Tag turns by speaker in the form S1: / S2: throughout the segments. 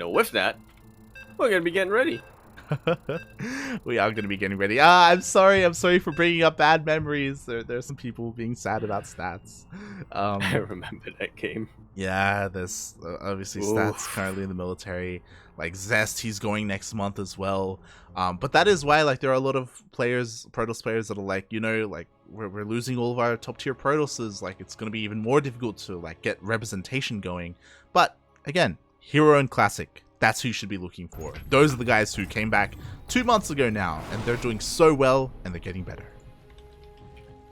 S1: And with that, we're going to be getting ready.
S2: We are going to be getting ready. I'm sorry for bringing up bad memories. There's some people being sad about stats.
S1: I remember that game.
S2: Yeah, there's obviously stats currently in the military. Like Zest, he's going next month as well. But that is why like there are a lot of players, Protoss players, that are like, you know, like we're losing all of our top tier Protosses. Like it's going to be even more difficult to like get representation going. But again, Hero and Classic, that's who you should be looking for. Those are the guys who came back 2 months ago now, and they're doing so well, and they're getting better.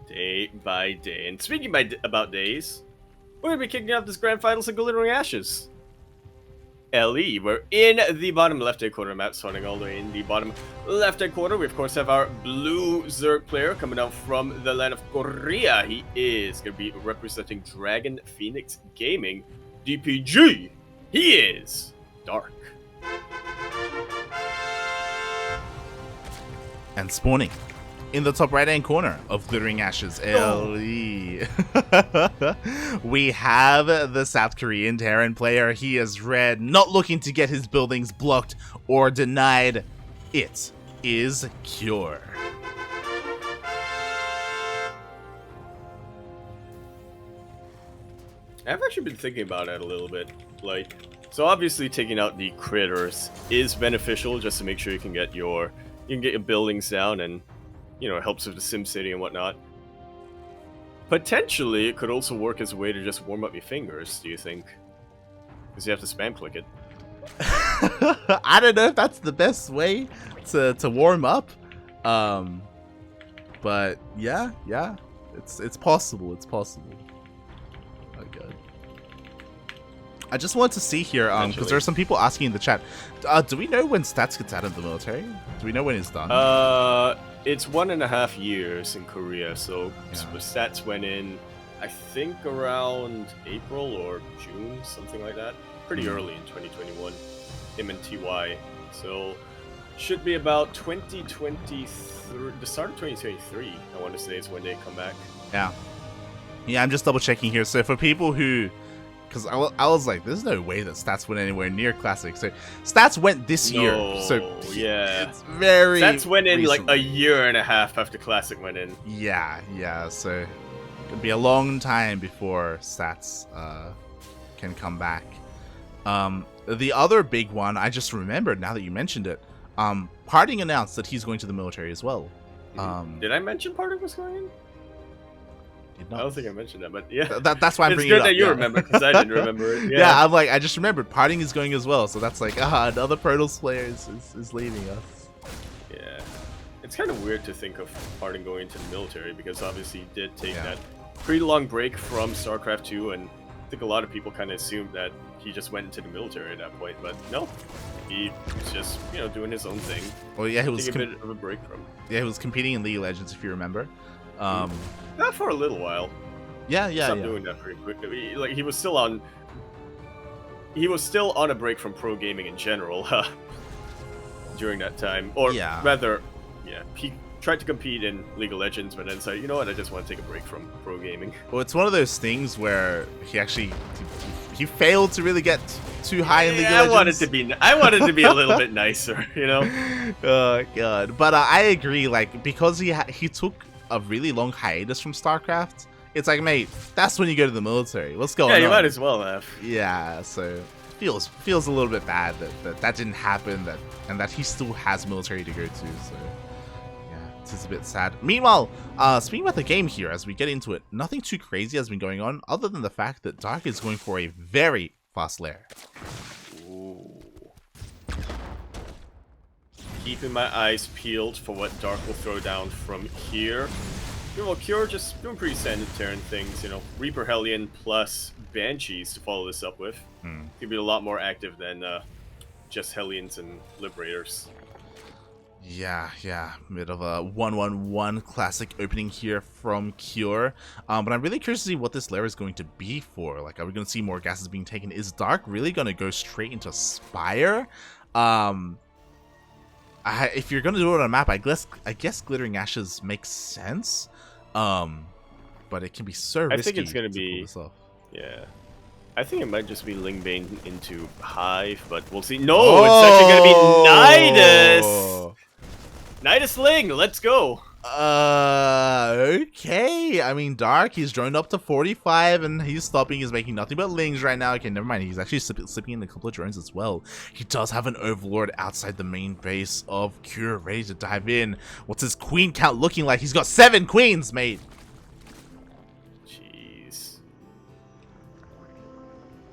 S1: Day by day. And speaking about days, we're going to be kicking off this Grand Finals of Glittering Ashes. LE, we're in the bottom left-hand corner map, starting all the way in the bottom left-hand corner. We, of course, have our blue Zerg player coming out from the land of Korea. He is going to be representing Dragon Phoenix Gaming. DPG, he is Dark.
S2: And spawning in the top right-hand corner of Glittering Ashes, LE. We have the South Korean Terran player. He is red, not looking to get his buildings blocked or denied. It is Cure.
S1: I've actually been thinking about it a little bit. Like, so obviously taking out the critters is beneficial just to make sure you can get your buildings down, and you know, it helps with the SimCity and whatnot. Potentially, it could also work as a way to just warm up your fingers, do you think? Because you have to spam click it.
S2: I don't know if that's the best way to warm up. But yeah, it's possible. It's possible. Oh god. I just wanted to see here, because there are some people asking in the chat. Do we know when Stats gets out of the military? Do we know when it's done?
S1: It's 1.5 years in Korea, so Stats went in, I think, around April or June, something like that. Pretty early in 2021, him and TY. So, should be about 2023, the start of 2023, I want to say, is when they come back.
S2: Yeah, I'm just double checking here. So for people who, because I was like, there's no way that Stats went anywhere near Classic. So Stats went this year. So
S1: yeah,
S2: it's very.
S1: Stats went in
S2: recently.
S1: like a year and a half after Classic went in.
S2: Yeah. So it'll be a long time before Stats can come back. The other big one, I just remembered now that you mentioned it. Parting announced that he's going to the military as well.
S1: Did I mention Parting was going in? I don't think I mentioned that, but yeah.
S2: That's why I'm bringing it up.
S1: It's good that you remember, because I didn't remember it.
S2: Yeah, I'm like, I just remembered Parting is going as well, so that's like, another Protoss player is leaving us.
S1: Yeah. It's kind of weird to think of Parting going into the military, because obviously he did take that pretty long break from StarCraft 2, and I think a lot of people kind of assumed that he just went into the military at that point, but no. He was just, you know, doing his own thing.
S2: Well, yeah, he was
S1: taking a bit of a break from.
S2: Yeah, he was competing in League of Legends, if you remember.
S1: Not for a little while.
S2: Yeah.
S1: Stopped doing that pretty quickly. Like he was still on a break from pro gaming in general during that time, or rather, he tried to compete in League of Legends, but then said, you know what, I just want to take a break from pro gaming.
S2: Well, it's one of those things where he failed to really get too high in League of Legends.
S1: I wanted to be a little bit nicer, you know.
S2: Oh god, but I agree. Like because he took a really long hiatus from StarCraft, it's like, mate, that's when you go to the military. What's going on?
S1: Yeah, you might as well have.
S2: Yeah, so feels a little bit bad that didn't happen, and that he still has military to go to. So yeah, it's a bit sad. Meanwhile, speaking about the game here, as we get into it, nothing too crazy has been going on, other than the fact that Dark is going for a very fast lair.
S1: Ooh. Keeping my eyes peeled for what Dark will throw down from here. You know, Cure just doing pretty standard Terran things, you know, Reaper Hellion plus Banshees to follow this up with. Could be a lot more active than just Hellions and Liberators.
S2: Yeah, bit of a 1-1-1 classic opening here from Cure. But I'm really curious to see what this lair is going to be for. Like, are we going to see more gases being taken? Is Dark really going to go straight into Spire? If you're going to do it on a map, I guess Glittering Ashes makes sense. But it can be so risky.
S1: I think it's going to be...
S2: pull this off.
S1: Yeah. I think it might just be Lingbane into Hive, but we'll see. No, it's actually going to be Nidus! Nidus Ling, let's go!
S2: Okay. I mean, Dark, he's droned up to 45, and he's stopping. He's making nothing but Lings right now. Okay, never mind. He's actually slipping in a couple of drones as well. He does have an Overlord outside the main base of Cure, ready to dive in. What's his queen count looking like? He's got 7 queens, mate.
S1: Jeez.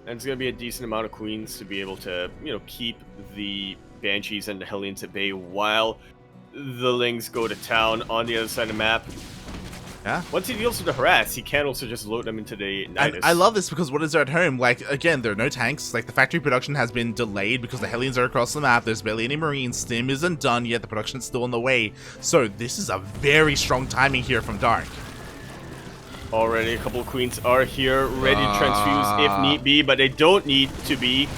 S1: And it's going to be a decent amount of queens to be able to, you know, keep the Banshees and the Hellions at bay while the Lings go to town on the other side of the map.
S2: Yeah.
S1: Once he deals with the harass, he can also just load them into the Nidus.
S2: And I love this because what is there at home? Like, again, there are no tanks. Like, the factory production has been delayed because the Hellions are across the map. There's barely any Marines. Stim isn't done yet. The production's still on the way. So this is a very strong timing here from Dark.
S1: Already, a couple of queens are here, ready to transfuse if need be, but they don't need to be.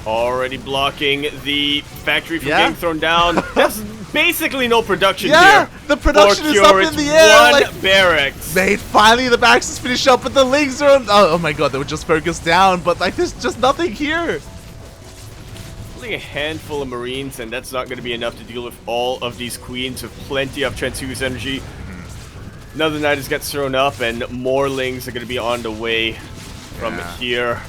S1: Already blocking the factory from getting thrown down. That's basically no production here.
S2: The production is up in the air.
S1: One barracks.
S2: Mate, finally the barracks is finished up, but the Lings are on. Oh my god, they were just focused down, but like there's just nothing here.
S1: Only a handful of Marines, and that's not going to be enough to deal with all of these queens with plenty of transfuse energy. Another Nidus gets thrown up, and more Lings are going to be on the way from here.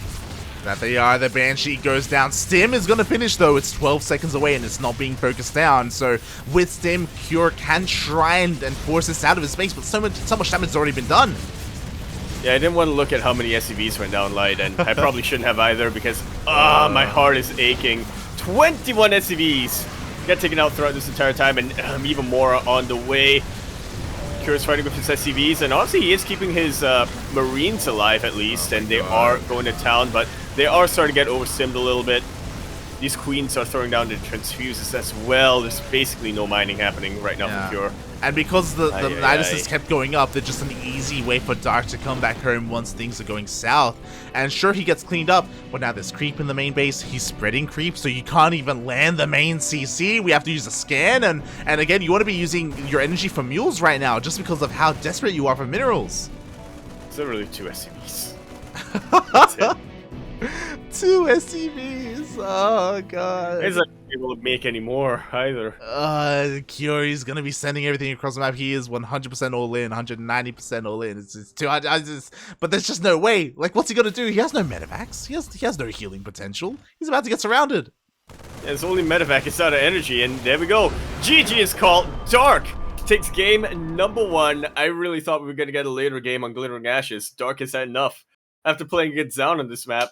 S2: That they are. The Banshee goes down. Stim is going to finish, though. It's 12 seconds away, and it's not being focused down. So, with Stim, Cure can try and force this out of his space, but so much damage has already been done.
S1: Yeah, I didn't want to look at how many SCVs went down light, and I probably shouldn't have either, because, my heart is aching. 21 SCVs got taken out throughout this entire time, and even more on the way. Cure's fighting with his SCVs, and honestly, he is keeping his Marines alive at least, and they are going to town, but they are starting to get overstimmed a little bit. These queens are throwing down the transfuses as well. There's basically no mining happening right now from Cure.
S2: And because the Niduses kept going up, they're just an easy way for Dark to come back home once things are going south. And sure, he gets cleaned up, but now there's creep in the main base. He's spreading creep, so you can't even land the main CC. We have to use a scan, and again, you want to be using your energy for mules right now, just because of how desperate you are for minerals.
S1: It's literally 2 SCVs. That's it.
S2: 2 SCVs. Oh god.
S1: He's not able to make any more either.
S2: Cure is gonna be sending everything across the map. He is 100% all in, 190% all in. It's too hard. But there's just no way. Like, what's he gonna do? He has no medevacs. He has no healing potential. He's about to get surrounded.
S1: Yeah, it's only medevac. It's out of energy, and there we go. GG is called. Dark takes game number 1. I really thought we were gonna get a later game on Glittering Ashes. Dark has had enough after playing against Zaun on this map.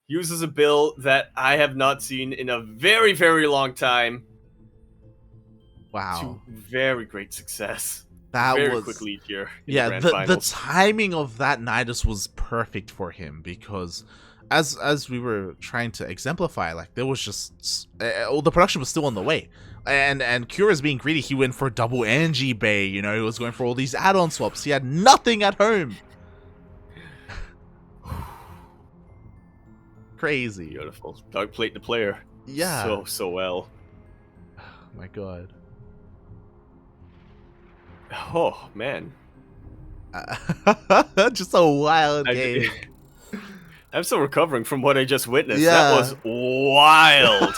S1: Uses a build that I have not seen in a very, very long time.
S2: Wow.
S1: To very great success.
S2: That
S1: very
S2: was
S1: quick lead here.
S2: Yeah, the timing of that Nidus was perfect for him because as we were trying to exemplify, like there was just the production was still on the way. And Cure is being greedy. He went for double energy bay, you know, he was going for all these add-on swaps. He had nothing at home. Crazy.
S1: Beautiful. Dark played the player.
S2: Yeah.
S1: So well.
S2: Oh my god.
S1: Oh, man.
S2: Just a wild game.
S1: I'm still recovering from what I just witnessed.
S2: Yeah.
S1: That was wild.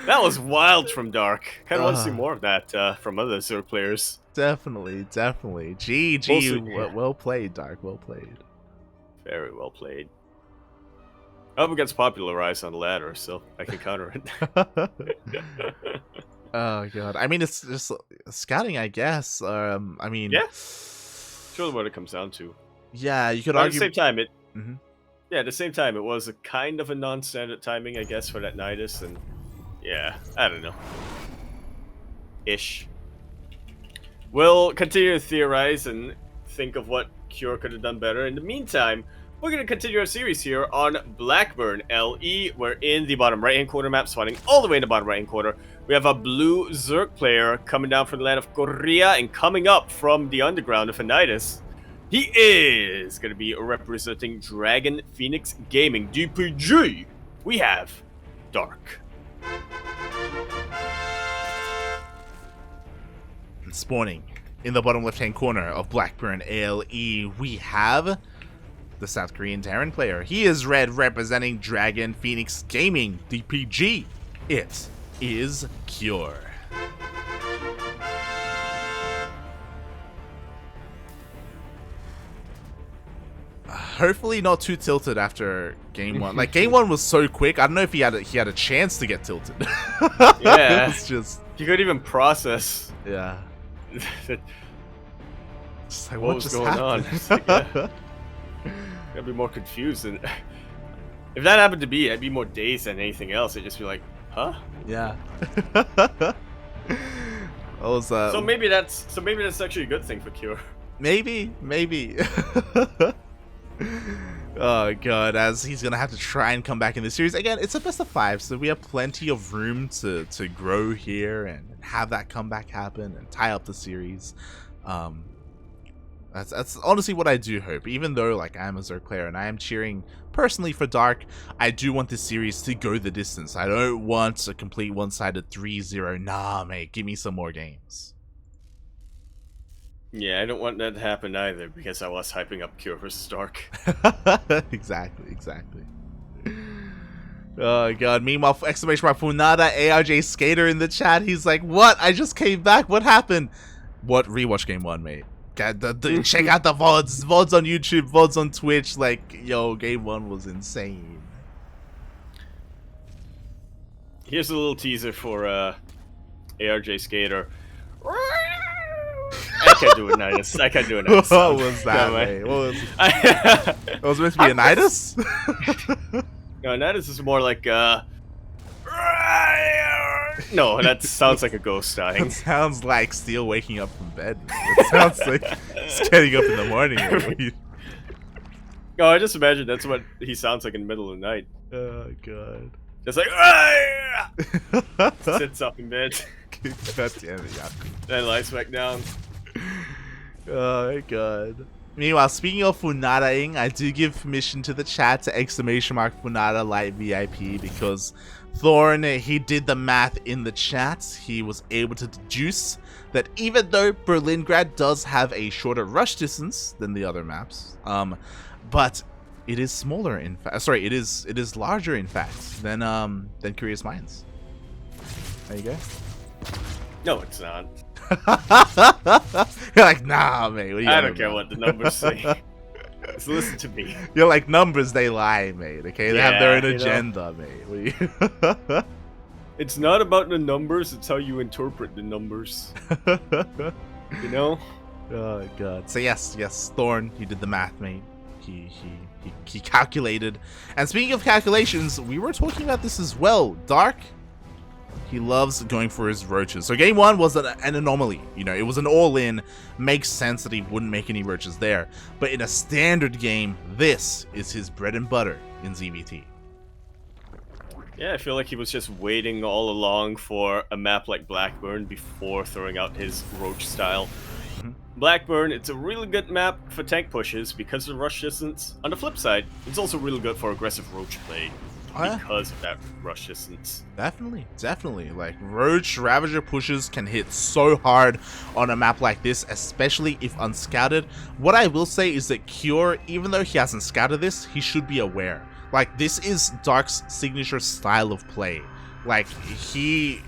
S1: That was wild from Dark. Kind of want to see more of that from other Zerg players.
S2: Definitely. GG. Well played, Dark. Well played.
S1: Very well played. I hope it gets popularized on the ladder, so I can counter it.
S2: Oh god. I mean, it's just scouting, I guess. I mean,
S1: yeah. Surely what it comes down to.
S2: Yeah, you could
S1: but
S2: argue.
S1: At the same time, yeah, at the same time, it was a kind of a non-standard timing, I guess, for that Nidus, and yeah, I don't know. Ish. We'll continue to theorize and think of what Cure could have done better. In the meantime, we're going to continue our series here on Blackburn LE. We're in the bottom right-hand corner map, spawning all the way in the bottom right-hand corner. We have a blue Zerg player coming down from the land of Korea and coming up from the underground of Nidus. He is going to be representing Dragon Phoenix Gaming. DPG, we have Dark.
S2: Spawning in the bottom left-hand corner of Blackburn ALE, we have the South Korean Terran player. He is red, representing Dragon Phoenix Gaming, DPG. It is Cure. Hopefully not too tilted after game one. Like, game one was so quick. I don't know if he had a chance to get tilted.
S1: Yeah.
S2: It's just...
S1: He couldn't even process.
S2: Yeah. Just like,
S1: what was
S2: just
S1: going on?
S2: happened?
S1: It's like, yeah. I'd be more confused. And if that happened to me, I'd be more dazed than anything else. I'd just be like, huh?
S2: Yeah. Was,
S1: so maybe that's actually a good thing for Cure.
S2: Maybe. Oh god, as he's gonna have to try and come back in this series. Again, it's a best of 5, so we have plenty of room to grow here and have that comeback happen and tie up the series. That's honestly what I do hope. Even though, like, I am a Zerg player and I am cheering personally for Dark, I do want this series to go the distance. I don't want a complete one-sided 3-0. Nah, mate, give me some more games.
S1: Yeah, I don't want that to happen either, because I was hyping up Cure vs Dark.
S2: Exactly. Oh god, meanwhile, exclamation mark Funada, ARJ Skater in the chat, he's like, what? I just came back, what happened? What? Rewatch game 1, mate. Check out the VODs on YouTube, VODs on Twitch, like, yo, game 1 was insane.
S1: Here's a little teaser for ARJ Skater. I can't do a Nidus.
S2: What was that, mate? What was it was meant to be a Nidus?
S1: No, Nidus is more like no, that sounds like a ghost dying.
S2: It sounds like Steel waking up from bed. It sounds like he's getting up in the morning.
S1: No, I just imagine that's what he sounds like in the middle of the night.
S2: Oh god.
S1: Just like sits up in bed.
S2: God damn it, Yaku.
S1: Then lies back down.
S2: Oh my god. Meanwhile, speaking of Funada-ing, I do give permission to the chat to exclamation mark Funada Light VIP because Thorn, he did the math in the chat. He was able to deduce that even though Berlingrad does have a shorter rush distance than the other maps, but it is smaller in fact. Sorry, it is larger in fact than Curious Minds. There you go.
S1: No, it's not.
S2: You're like, nah, mate. What are you
S1: I don't care what the numbers say. Just listen to me.
S2: You're like, numbers, they lie, mate. Okay, they have their own
S1: you
S2: agenda, mate. What are you...
S1: It's not about the numbers; it's how you interpret the numbers. You know?
S2: Oh god. So yes, Thorn, he did the math, mate. He calculated. And speaking of calculations, we were talking about this as well. Dark, he loves going for his roaches. So game 1 was an anomaly. You know, it was an all-in. Makes sense that he wouldn't make any roaches there. But in a standard game, this is his bread and butter in ZVT.
S1: Yeah, I feel like he was just waiting all along for a map like Blackburn before throwing out his roach style. Blackburn, it's a really good map for tank pushes because of rush distance. On the flip side, it's also really good for aggressive roach play because of that rush distance.
S2: Definitely. Like, roach Ravager pushes can hit so hard on a map like this, especially if unscouted. What I will say is that Cure, even though he hasn't scouted this, he should be aware. Like, this is Dark's signature style of play. Like, he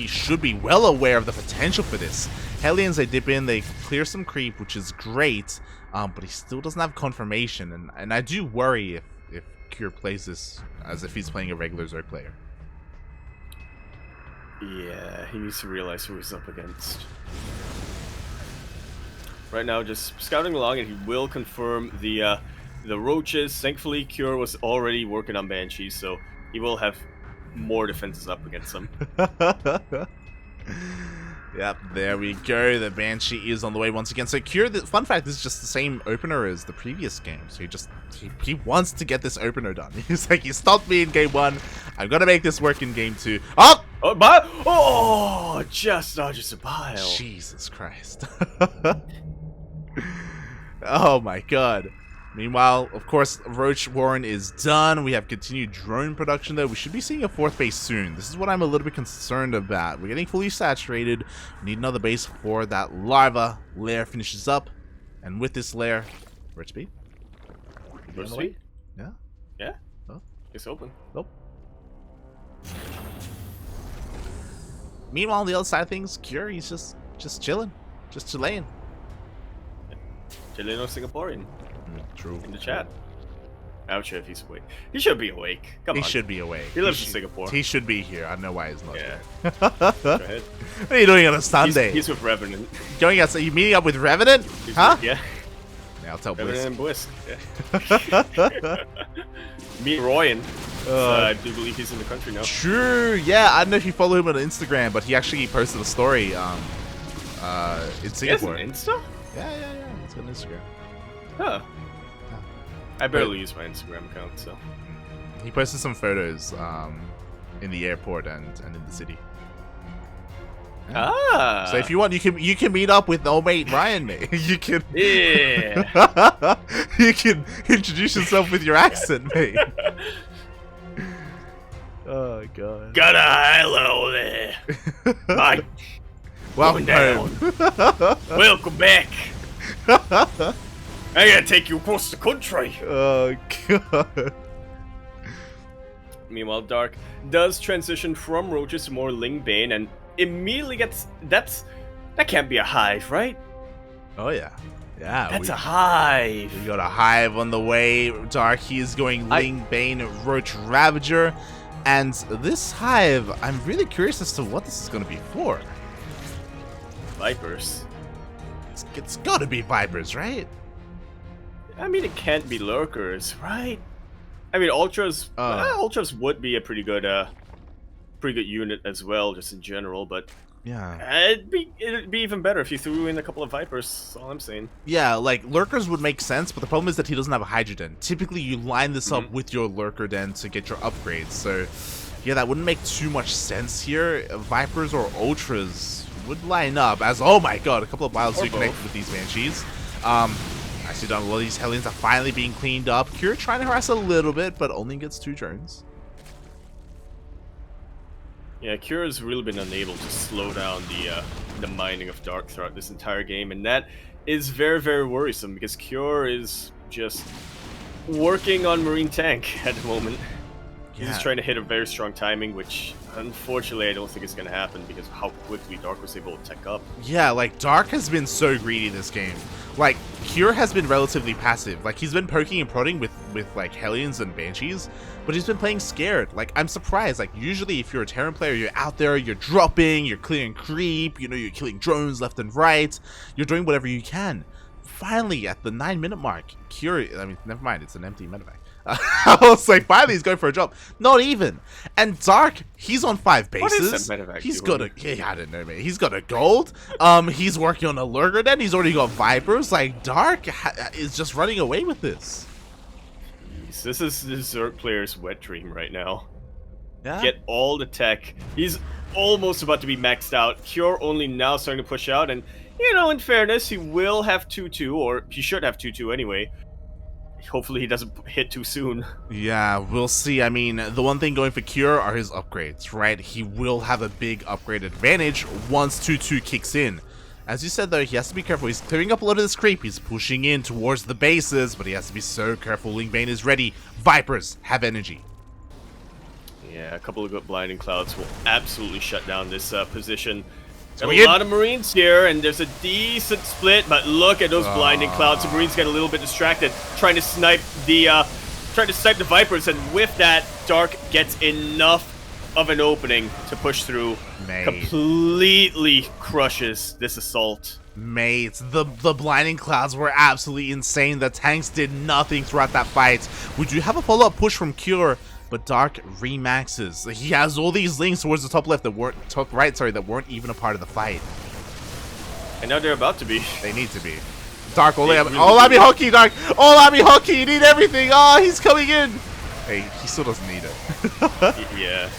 S2: should be well aware of the potential for this. Hellions, they dip in, they clear some creep, which is great, but he still doesn't have confirmation, and I do worry if Cure plays this as if he's playing a regular Zerg player.
S1: Yeah, he needs to realize who he's up against. Right now, just scouting along, and he will confirm the roaches. Thankfully, Cure was already working on Banshees, so he will have more defenses up against them.
S2: Yep, there we go. The Banshee is on the way once again. So Cure, the fun fact, this is just the same opener as the previous game. So he wants to get this opener done. He's like, he stopped me in game 1. I'm gonna make this work in game 2. Oh!
S1: Just dodges a pile.
S2: Jesus Christ. Oh my god. Meanwhile, of course, Roach Warren is done. We have continued drone production, though. We should be seeing a 4th base soon. This is what I'm a little bit concerned about. We're getting fully saturated. We need another base before that larva lair finishes up. And with this lair, where'd it be? be on
S1: First
S2: the way.
S1: feed?
S2: Yeah.
S1: Yeah.
S2: Oh.
S1: It's open.
S2: Nope. Meanwhile, on the other side of things, Cure, he's just chilling, just chillayin'.
S1: Chileno Singaporean
S2: True.
S1: in the chat. I'm sure if he's awake. He should be awake. Come
S2: He
S1: on.
S2: should be awake.
S1: He lives in Singapore.
S2: He should be here. I don't know why he's not.
S1: Yeah.
S2: Here.
S1: Go ahead.
S2: What are you doing on a Sunday?
S1: He's with Revenant.
S2: Going outside. You meeting up with Revenant? Huh?
S1: Yeah.
S2: Yeah, I'll tell
S1: Revenant
S2: Bliss.
S1: and Blisk. Yeah. Meet Royan. I do believe he's in the country now.
S2: True. Yeah, I don't know if you follow him on Instagram, but he actually posted a story in Singapore.
S1: He has an Insta?
S2: Yeah. He's got an Instagram.
S1: Huh. I barely use my Instagram account, so.
S2: He posted some photos in the airport and in the city. Yeah.
S1: Ah.
S2: So if you want, you can meet up with old mate Ryan, mate. You can.
S1: Yeah.
S2: You can introduce yourself with your accent, mate. Oh god.
S1: Got a hello there. Bye.
S2: Welcome
S1: down.
S2: home.
S1: Welcome back. I gotta take you across the country.
S2: Oh god.
S1: Meanwhile, Dark does transition from Roaches to more Ling Bane and immediately gets that can't be a hive, right?
S2: Oh yeah. Yeah.
S1: That's a hive.
S2: We got a hive on the way. Dark, he is going Ling Bane, Roach Ravager. And this hive, I'm really curious as to what this is going to be for.
S1: Vipers.
S2: It's got to be Vipers, right?
S1: I mean, it can't be Lurkers, right? I mean, Ultras. Ultras would be a pretty good unit as well, just in general. But
S2: yeah,
S1: it'd be even better if you threw in a couple of Vipers. That's all I'm saying.
S2: Yeah, like Lurkers would make sense, but the problem is that he doesn't have a Hydra Den. Typically, you line this up with your Lurker Den to get your upgrades. So, yeah, that wouldn't make too much sense here. Vipers or Ultras would line up as, oh my god, a couple of battles to connect with these Banshees. I see that a lot of these Hellions are finally being cleaned up. Cure trying to harass a little bit, but only gets 2 turns.
S1: Yeah, Cure has really been unable to slow down the mining of Dark throughout this entire game, and that is very, very worrisome because Cure is just working on Marine Tank at the moment.
S2: Yeah.
S1: He's trying to hit a very strong timing, which unfortunately I don't think is going to happen because of how quickly Dark was able to tech up.
S2: Yeah, like Dark has been so greedy this game. Like Cure has been relatively passive. Like he's been poking and prodding with like Hellions and Banshees, but he's been playing scared. Like I'm surprised. Like usually if you're a Terran player, you're out there, you're dropping, you're clearing creep, you know, you're killing drones left and right, you're doing whatever you can. Finally, at the 9-minute mark, Cure, I mean, never mind, it's an empty medevac. I was like, finally he's going for a drop. Not even. And Dark, he's on 5 bases.
S1: What is that medevac
S2: He's
S1: doing?
S2: got a, I don't know, man. He's got a gold. He's working on a Lurker Den. He's already got Vipers. Like, Dark is just running away with this.
S1: Jeez, this is the Zerg player's wet dream right now.
S2: Yeah.
S1: Get all the tech. He's almost about to be maxed out. Cure only now starting to push out, and you know, in fairness, he will have 2-2, or he should have 2-2 anyway. Hopefully he doesn't hit too soon.
S2: Yeah, we'll see. I mean, the one thing going for Cure are his upgrades, right? He will have a big upgrade advantage once 2-2 kicks in. As you said, though, he has to be careful. He's clearing up a lot of this creep. He's pushing in towards the bases, but he has to be so careful. Ling Bane is ready. Vipers have energy.
S1: Yeah, a couple of good blinding clouds will absolutely shut down this position.
S2: So
S1: Got a lot of Marines here, and there's a decent split, but look at those blinding clouds. The Marines get a little bit distracted, trying to snipe the Vipers, and with that, Dark gets enough of an opening to push through.
S2: Mate.
S1: Completely crushes this assault.
S2: Mate, the blinding clouds were absolutely insane. The tanks did nothing throughout that fight. We do have a follow-up push from Cure, but Dark remaxes. He has all these links towards the top left that weren't that weren't even a part of the fight.
S1: And now they're about to be.
S2: They need to be. Dark, all army hockey, Dark, all army hockey. You need everything. Oh, he's coming in. Hey, he still doesn't need it.
S1: Yeah.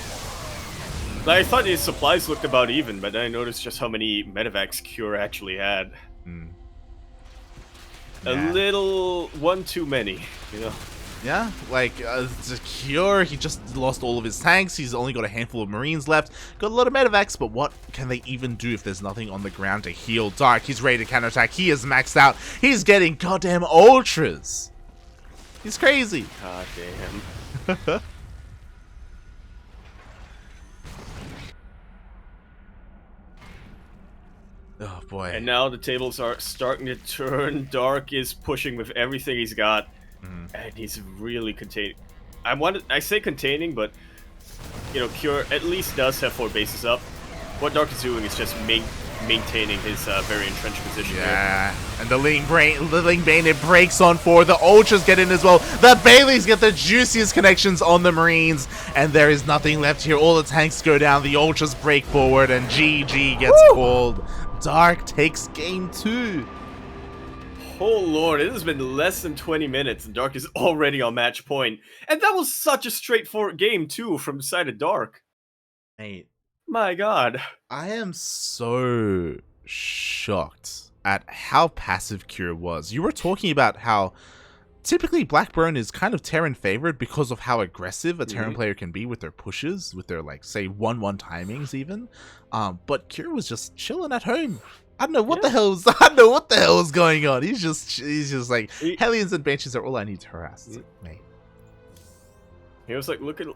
S1: I thought his supplies looked about even, but then I noticed just how many medevacs Cure actually had. A little one too many, you know.
S2: Yeah, like, the Cure, he just lost all of his tanks, he's only got a handful of Marines left, got a lot of medevacs, but what can they even do if there's nothing on the ground to heal Dark? He's ready to counterattack, he is maxed out, he's getting goddamn Ultras! He's crazy.
S1: God damn.
S2: Oh boy.
S1: And now the tables are starting to turn. Dark is pushing with everything he's got, and he's really containing. I say containing, but you know, Cure at least does have 4 bases up. What Dark is doing is just maintaining his very entrenched position.
S2: Yeah, and the Ling Bane, it breaks on 4. The Ultras get in as well. The Baileys get the juiciest connections on the Marines, and there is nothing left here. All the tanks go down. The Ultras break forward, and GG gets called. Dark takes game 2.
S1: Oh lord, it has been less than 20 minutes and Dark is already on match point. And that was such a straightforward game too from the side of Dark.
S2: Mate,
S1: my god.
S2: I am so shocked at how passive Cure was. You were talking about how typically Blackburn is kind of Terran favored because of how aggressive a Terran player can be with their pushes, with their like say 1-1 timings even. But Cure was just chilling at home. I don't know what the hell was going on. He's just like Hellions and Banshees are all I need to harass. It's like, mate.
S1: He was like, look at.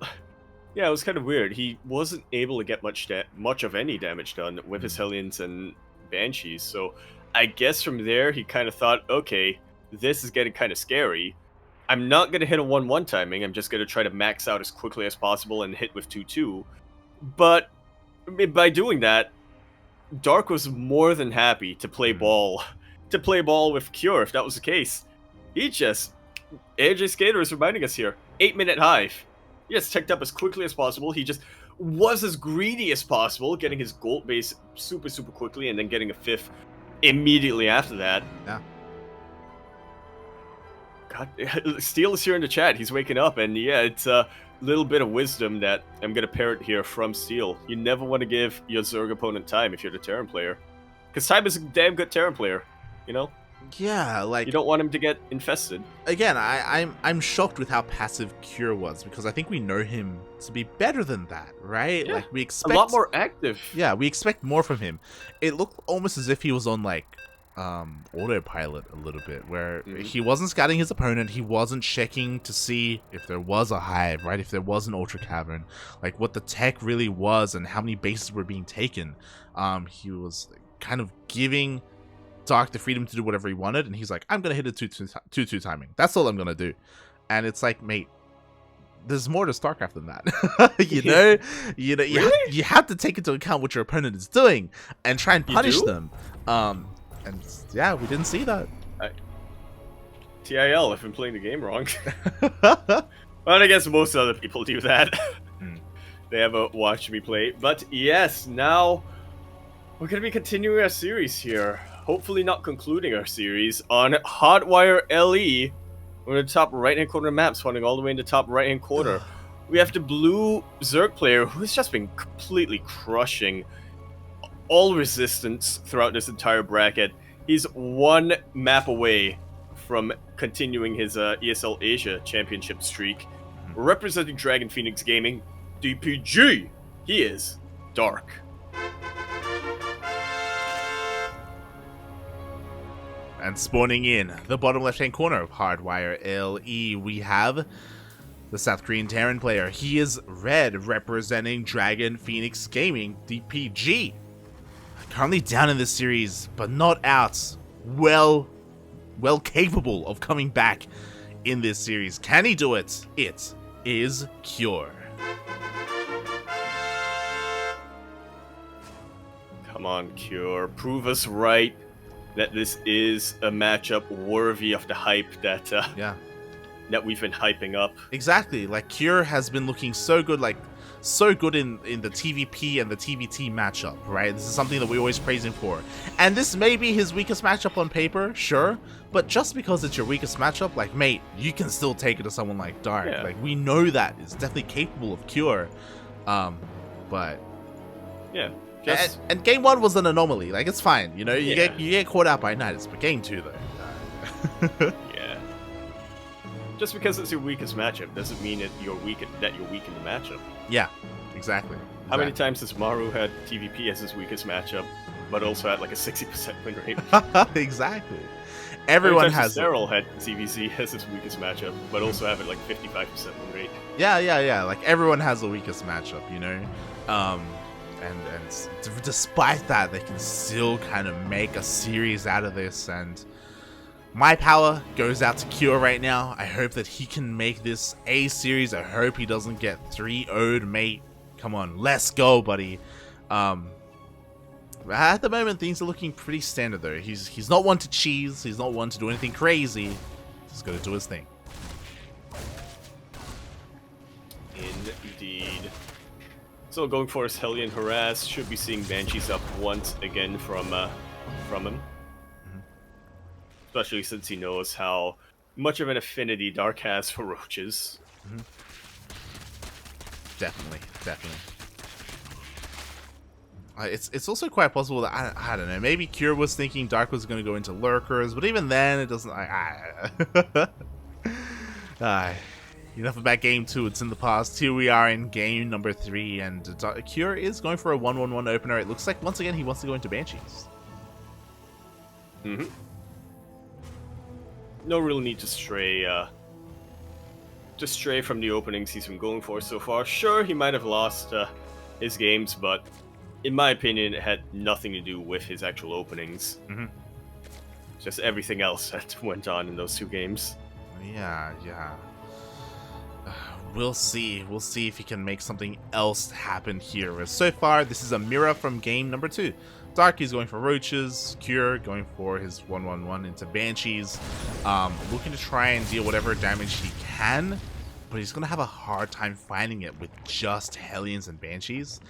S1: Yeah, it was kind of weird. He wasn't able to get much of any damage done with his Hellions and Banshees. So I guess from there he kind of thought, okay, this is getting kind of scary. I'm not going to hit a 1-1 timing. I'm just going to try to max out as quickly as possible and hit with 2-2. But by doing that, Dark was more than happy to play ball. To play ball with Cure, if that was the case. He just... AJ Skater is reminding us here. 8-minute hive. He just ticked up as quickly as possible. He just was as greedy as possible, getting his gold base super quickly, and then getting a 5th immediately after that.
S2: Yeah.
S1: God, Steel is here in the chat. He's waking up, and yeah, it's a little bit of wisdom that I'm going to parrot here from Steel. You never want to give your Zerg opponent time if you're the Terran player. Because Time is a damn good Terran player, you know?
S2: Yeah, like...
S1: You don't want him to get infested.
S2: Again, I'm shocked with how passive Cure was, because I think we know him to be better than that, right?
S1: Yeah,
S2: like, we expect...
S1: a lot more active.
S2: Yeah, we expect more from him. It looked almost as if he was on, like, autopilot a little bit, where he wasn't scouting his opponent, he wasn't checking to see if there was a hive, right, if there was an ultra cavern, like what the tech really was and how many bases were being taken. He was kind of giving Dark the freedom to do whatever he wanted, and he's like, I'm gonna hit a 2-2 timing, that's all I'm gonna do. And it's like, mate, there's more to StarCraft than that. You have to take into account what your opponent is doing and try and punish them. And yeah, we didn't see that.
S1: TIL, I've been playing the game wrong. But I guess most other people do that. They haven't watched me play. But yes, now we're going to be continuing our series here. Hopefully not concluding our series on Hotwire LE. We're in the top right-hand corner of the map, spawning all the way in the top right-hand corner. We have the blue Zerg player who's just been completely crushing all resistance throughout this entire bracket. He's 1 map away from continuing his ESL Asia championship streak. Representing Dragon Phoenix Gaming, DPG, he is Dark.
S2: And spawning in the bottom left-hand corner of Hardwire LE, we have the South Korean Terran player. He is red, representing Dragon Phoenix Gaming, DPG. Currently down in this series, but not out. Well capable of coming back in this series. Can he do it? It is Cure.
S1: Come on, Cure. Prove us right that this is a matchup worthy of the hype that that we've been hyping up.
S2: Exactly. Like, Cure has been looking so good, like so good in the TVP and the TVT matchup, right? This is something that we always praise him for. And this may be his weakest matchup on paper, sure, but just because it's your weakest matchup, like, mate, you can still take it to someone like Dark. Yeah. Like, we know that it's definitely capable of Cure. But
S1: yeah.
S2: And game 1 was an anomaly. Like, it's fine, you know, you get caught out by Nidus, but game 2 though.
S1: Yeah. Just because it's your weakest matchup doesn't mean that you're weak in the matchup.
S2: Yeah, exactly.
S1: How many times has Maru had TVP as his weakest matchup, but also had like a 60% win rate?
S2: Exactly. everyone has it.
S1: Cyril had TvZ as his weakest matchup, but also have it like 55% win rate.
S2: Yeah. Like everyone has the weakest matchup, you know. And despite that, they can still kind of make a series out of this. And my power goes out to Cure right now. I hope that he can make this a series. I hope he doesn't get 3-0'd, mate. Come on, let's go, buddy. At the moment, things are looking pretty standard, though. He's not one to cheese. He's not one to do anything crazy. He's going to do his thing.
S1: Indeed. So going for his Hellion Harass, should be seeing Banshees up once again from him. Especially since he knows how much of an affinity Dark has for roaches.
S2: Definitely. It's also quite possible that, I don't know, maybe Cure was thinking Dark was going to go into Lurkers, but even then, it doesn't... Enough about Game 2, it's in the past. Here we are in Game number 3, and Cure is going for a 1-1-1 opener. It looks like, once again, he wants to go into Banshees.
S1: No real need to stray from the openings he's been going for so far. Sure, he might have lost his games, but in my opinion, it had nothing to do with his actual openings. Just everything else that went on in those 2 games.
S2: Yeah. We'll see. We'll see if he can make something else happen here. So far, this is a mirror from game number 2. Dark is going for Roaches, Cure going for his 1-1-1 into Banshees, looking to try and deal whatever damage he can, but he's going to have a hard time finding it with just Hellions and Banshees.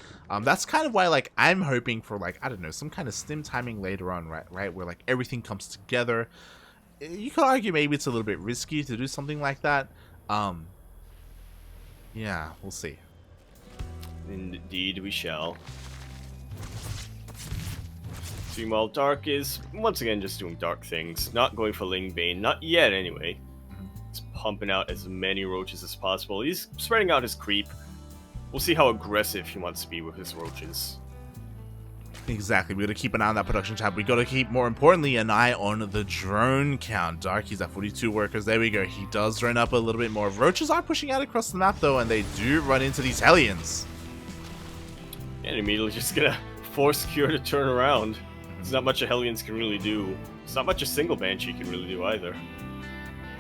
S2: That's kind of why, like, I'm hoping for, like, I don't know, some kind of stim timing later on, right, where, like, everything comes together. You could argue maybe it's a little bit risky to do something like that. Yeah, we'll see.
S1: Indeed, we shall. Meanwhile, Dark is once again just doing Dark things, not going for Ling Bane, not yet anyway. He's pumping out as many roaches as possible. He's spreading out his creep. We'll see how aggressive he wants to be with his roaches.
S2: Exactly, we gotta keep an eye on that production tab. We gotta keep, more importantly, an eye on the drone count. Dark, he's at 42 workers. There we go. He does drone up a little bit more. Roaches are pushing out across the map, though, and they do run into these Hellions.
S1: And immediately just gonna force Cure to turn around. There's not much a Hellions can really do. It's not much a single Banshee can really do either.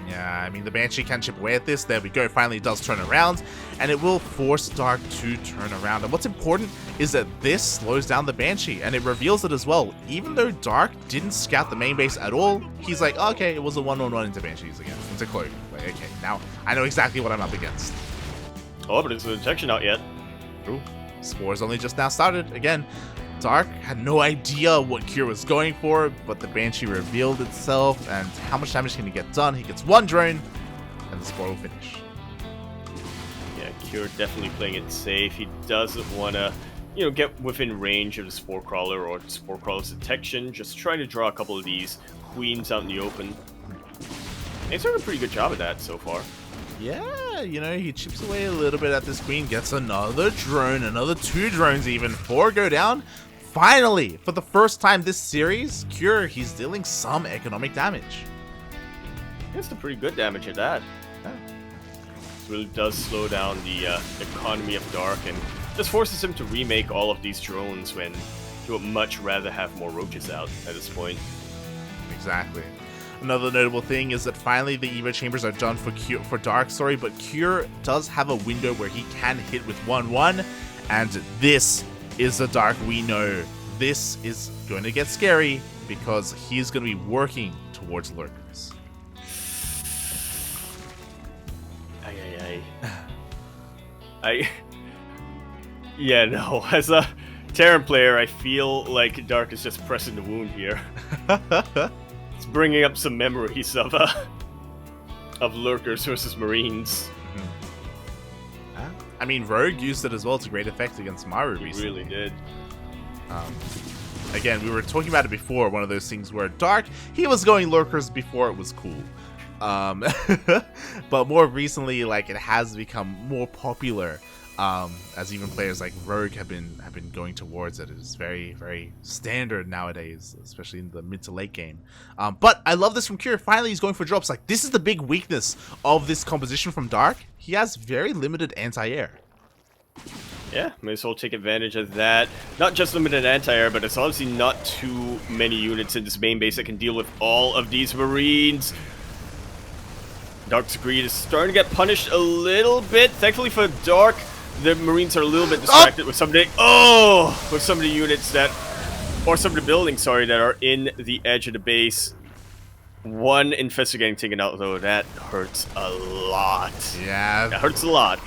S2: Yeah, I mean, the Banshee can chip away at this. There we go. Finally, it does turn around, and it will force Dark to turn around. And what's important is that this slows down the Banshee, and it reveals it as well. Even though Dark didn't scout the main base at all, he's like, okay, it was a 1-on-1 into Banshees again. Into Cloak. Like, okay, now I know exactly what I'm up against.
S1: Oh, but is the detection out yet?
S2: Ooh, Spores only just now started. Again, Dark had no idea what Cure was going for, but the Banshee revealed itself, and how much damage can he get done? He gets 1 drone, and the Spore will finish.
S1: Yeah, Cure definitely playing it safe. He doesn't want to, get within range of the Spore Crawler or Spore Crawler's detection. Just trying to draw a couple of these Queens out in the open. And he's done a pretty good job at that so far.
S2: Yeah, he chips away a little bit at this Queen, gets another drone, another 2 drones even, 4 go down. Finally, for the first time this series, Cure, he's dealing some economic damage.
S1: That's the pretty good damage at that.
S2: Yeah.
S1: This really does slow down the economy of Dark and just forces him to remake all of these drones when he would much rather have more roaches out at this point.
S2: Exactly. Another notable thing is that finally the Evo Chambers are done for Dark, but Cure does have a window where he can hit with 1-1, and this is the Dark we know. This is going to get scary because he's going to be working towards Lurkers.
S1: Yeah, no, as a Terran player, I feel like Dark is just pressing the wound here. It's bringing up some memories of Lurkers versus Marines.
S2: I mean, Rogue used it as well to great effect against Maru recently.
S1: Really did.
S2: Again, we were talking about it before, one of those things where Dark, he was going Lurkers before it was cool. But more recently, like, it has become more popular as even players like Rogue have been going towards it. It is very, very standard nowadays, especially in the mid to late game. But I love this from Cure. Finally, he's going for drops. Like, this is the big weakness of this composition from Dark. He has very limited anti-air.
S1: Yeah, may as well take advantage of that. Not just limited anti-air, but it's obviously not too many units in this main base that can deal with all of these Marines. Dark's greed is starting to get punished a little bit. Thankfully for Dark, the Marines are a little bit distracted with some of the units that, or some of the buildings, sorry, that are in the edge of the base. One infestor getting taken out, though, that hurts a lot.
S2: Yeah.
S1: That hurts a lot.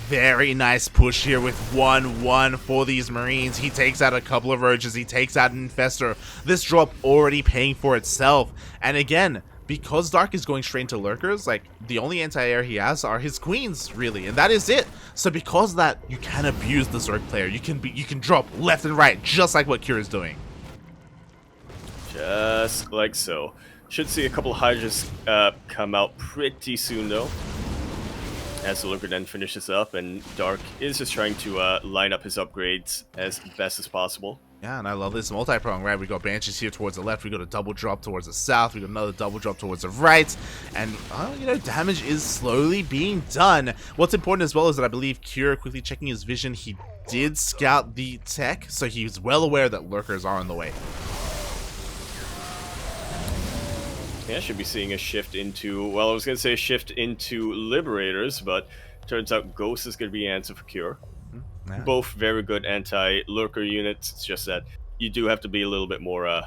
S2: Very nice push here with 1-1 for these Marines. He takes out a couple of Roaches. He takes out an infestor. This drop already paying for itself. And again, because Dark is going straight into Lurkers, like, the only anti-air he has are his Queens, really. And that is it. So because of that, you can abuse the Zerg player. You can drop left and right, just like what Cure is doing.
S1: Just like so. Should see a couple of Hydras come out pretty soon, though, as the Lurker then finishes up, and Dark is just trying to line up his upgrades as best as possible.
S2: Yeah, and I love this multi-prong, right? We got Banshees here towards the left, we got a double drop towards the south, we got another double drop towards the right, and, you know, damage is slowly being done. What's important as well is that I believe Cure, quickly checking his vision, he did scout the tech, so he's well aware that Lurkers are on the way.
S1: Yeah, should be seeing a shift into, well, I was going to say a shift into Liberators, but turns out Ghost is going to be an answer for Cure. Yeah. Both very good anti-Lurker units. It's just that you do have to be a little bit more,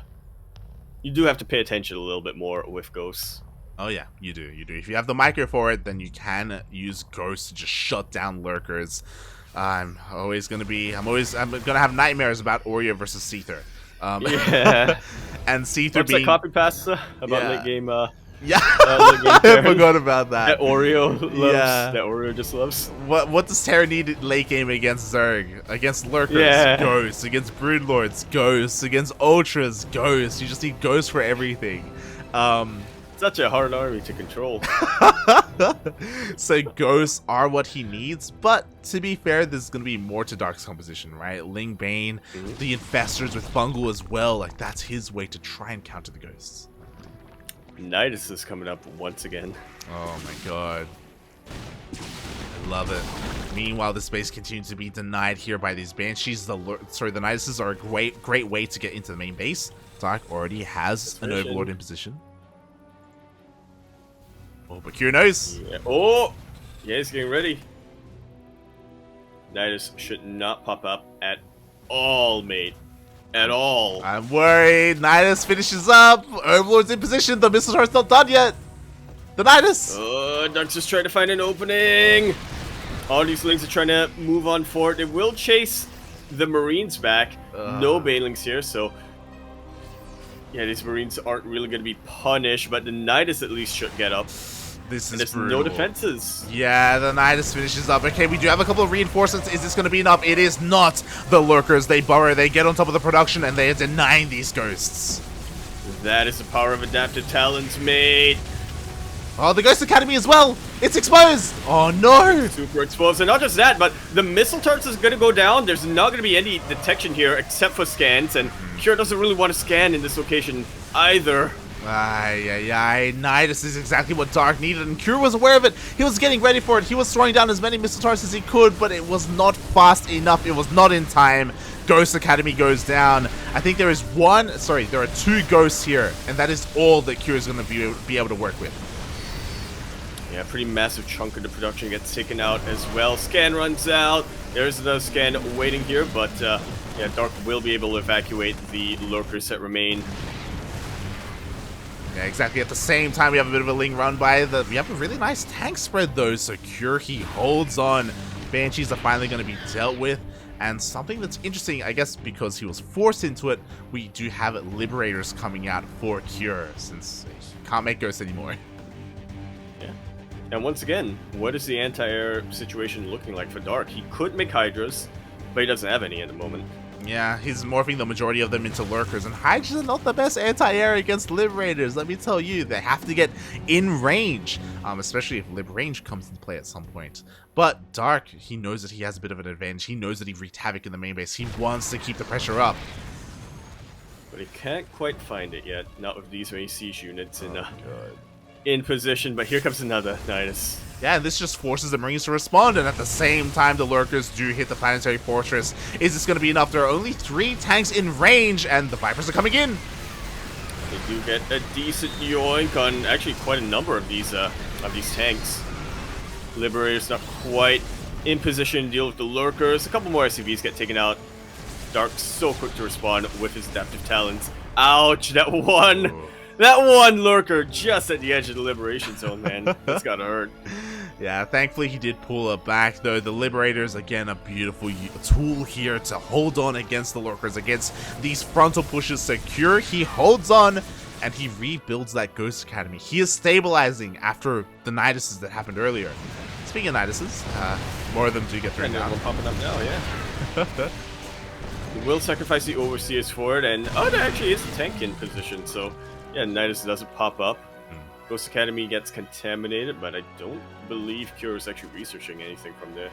S1: you do have to pay attention a little bit more with Ghosts.
S2: Oh yeah, you do. If you have the micro for it, then you can use Ghosts to just shut down Lurkers. I'm gonna have nightmares about Oreo versus Seether.
S1: Yeah.
S2: And Seether being...
S1: that copy pasta about late game,
S2: yeah, I forgot about that.
S1: That Oreo loves. Yeah. That Oreo just loves.
S2: What does Terra need late game against Zerg? Against Lurkers, Ghosts. Against Broodlords, Ghosts. Against Ultras, Ghosts. You just need Ghosts for everything.
S1: Such a hard army to control.
S2: So Ghosts are what he needs, but to be fair, there's going to be more to Dark's composition, right? Ling Bane, the Infestors with Fungal as well, like that's his way to try and counter the Ghosts.
S1: Nidus is coming up once again.
S2: Oh my god. I love it. Meanwhile, the space continues to be denied here by these Banshees. The Niduses are a great way to get into the main base. Dark already has an Overlord in position. Oh, but Cure knows.
S1: Yeah. Oh! Yeah, he's getting ready. Nidus should not pop up at all, mate. At all.
S2: I'm worried. Nidus finishes up. Overlord's in position. The missile turret's not done yet. The Nidus.
S1: Dark's just trying to find an opening. All these Lings are trying to move on forward. They will chase the Marines back. No Banelings here, so... yeah, these Marines aren't really going to be punished, but the Nidus at least should get up.
S2: This is
S1: there's
S2: brutal.
S1: No defenses.
S2: Yeah, the Nidus finishes up. Okay, we do have a couple of reinforcements. Is this going to be enough? It is not. The Lurkers, they burrow, they get on top of the production, and they are denying these Ghosts.
S1: That is the power of adaptive talents, mate.
S2: Oh, the Ghost Academy as well. It's exposed. Oh, no.
S1: Super exposed. And not just that, but the missile turrets is going to go down. There's not going to be any detection here except for scans, and Cure doesn't really want to scan in this location either. Nidus is exactly what Dark needed, and Cure was aware of it. He was getting ready for it. He was throwing down as many missile turrets as he could, but it was not fast enough. It was not in time. Ghost Academy goes down. I think there are two Ghosts here, and that is all that Cure is going to be able to work with. Yeah, pretty massive chunk of the production gets taken out as well. Scan runs out. There's another scan waiting here, but yeah, Dark will be able to evacuate the Lurkers that remain.
S2: Yeah, exactly. At the same time, we have a bit of a Ling run by. We have a really nice tank spread, though. So Cure, he holds on. Banshees are finally going to be dealt with. And something that's interesting, I guess because he was forced into it, we do have Liberators coming out for Cure, since he can't make Ghosts anymore.
S1: Yeah. And once again, what is the anti-air situation looking like for Dark? He could make Hydras, but he doesn't have any at the moment.
S2: Yeah, he's morphing the majority of them into lurkers, and Hydras are not the best anti-air against Liberators, let me tell you. They have to get in range, especially if Lib range comes into play at some point. But Dark, he knows that he has a bit of an advantage. He knows that he wreaked havoc in the main base. He wants to keep the pressure up.
S1: But he can't quite find it yet, not with these many siege units in position, but here comes another Nidus.
S2: Yeah, and this just forces the Marines to respond, and at the same time, the Lurkers do hit the Planetary Fortress. Is this going to be enough? There are only 3 tanks in range, and the Vipers are coming in.
S1: They do get a decent yoink on actually quite a number of these tanks. Liberator's not quite in position to deal with the Lurkers. A couple more SCVs get taken out. Dark's so quick to respond with his adaptive talents. Ouch, that one lurker just at the edge of the liberation zone, man. That's gotta hurt.
S2: Yeah, thankfully he did pull it back, though. The Liberators, again, a beautiful tool here to hold on against the lurkers, against these frontal pushes. Secure, he holds on, and he rebuilds that Ghost Academy. He is stabilizing after the Niduses that happened earlier. Speaking of Niduses, more of them do get thrown down.
S1: We're popping up now, yeah. He will sacrifice the Overseers for it, and there actually is a tank in position, so yeah, Nidus doesn't pop up. Ghost Academy gets contaminated, but I don't believe Cure is actually researching anything from there.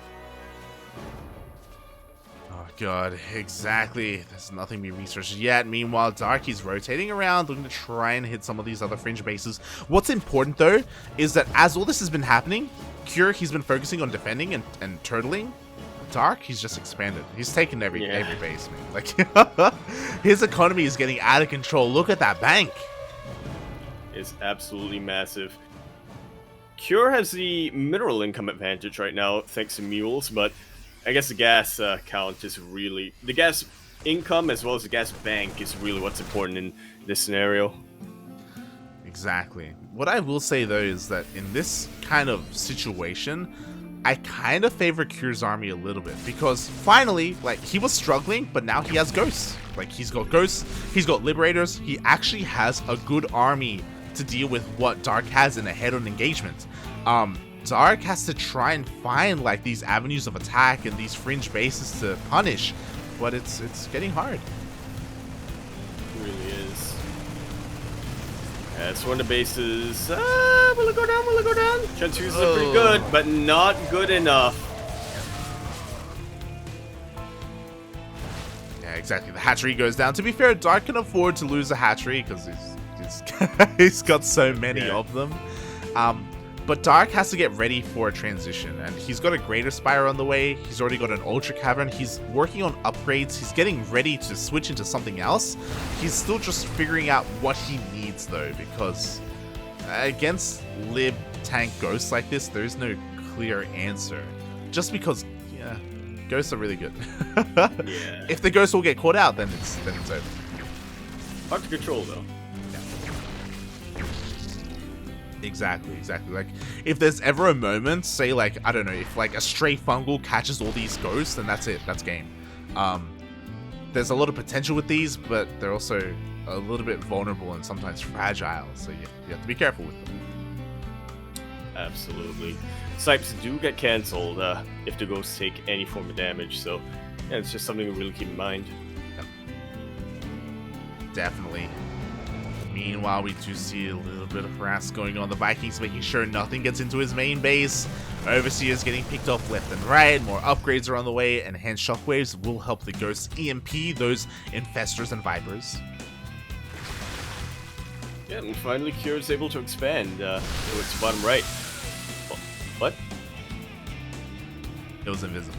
S2: Oh god, exactly. There's nothing being researched yet. Meanwhile, Darky's rotating around, looking to try and hit some of these other fringe bases. What's important, though, is that as all this has been happening, Cure, he's been focusing on defending and turtling. Dark, he's just expanded. He's taken every base, man. Like, his economy is getting out of control. Look at that bank.
S1: It's absolutely massive. Cure has the mineral income advantage right now, thanks to mules, but I guess the gas count is really... The gas income as well as the gas bank is really what's important in this scenario.
S2: Exactly. What I will say, though, is that in this kind of situation, I kind of favor Cure's army a little bit, because finally, like, he was struggling, but now he has ghosts. Like, he's got ghosts, he's got liberators, he actually has a good army to deal with what Dark has in a head-on engagement. Dark has to try and find, like, these avenues of attack and these fringe bases to punish, but it's getting hard.
S1: It really is. It's one of the bases. Will it go down? Will it go down? Chances are pretty good, but not good enough.
S2: Yeah, exactly. The hatchery goes down. To be fair, Dark can afford to lose a hatchery because he's got so many of them. But Dark has to get ready for a transition, and he's got a Greater Spire on the way. He's already got an Ultra Cavern. He's working on upgrades. He's getting ready to switch into something else. He's still just figuring out what he needs, though, because against Lib tank ghosts like this, there's no clear answer. Just because, yeah, ghosts are really good.
S1: Yeah.
S2: If the ghosts will get caught out, then it's over.
S1: Hard to control, though.
S2: Exactly. Like, if there's ever a moment, say, like, I don't know, if, like, a stray fungal catches all these ghosts, then that's it. That's game. There's a lot of potential with these, but they're also a little bit vulnerable and sometimes fragile, so you have to be careful with them.
S1: Absolutely. Snipes do get cancelled if the ghosts take any form of damage, so yeah, it's just something to really keep in mind.
S2: Yep. Definitely. Meanwhile, we do see a little bit of harass going on. The Vikings making sure nothing gets into his main base. Overseers getting picked off left and right. More upgrades are on the way, and enhanced shockwaves will help the ghosts EMP those infestors and vipers.
S1: Yeah, and finally Cure is able to expand towards bottom right. What?
S2: It was invisible.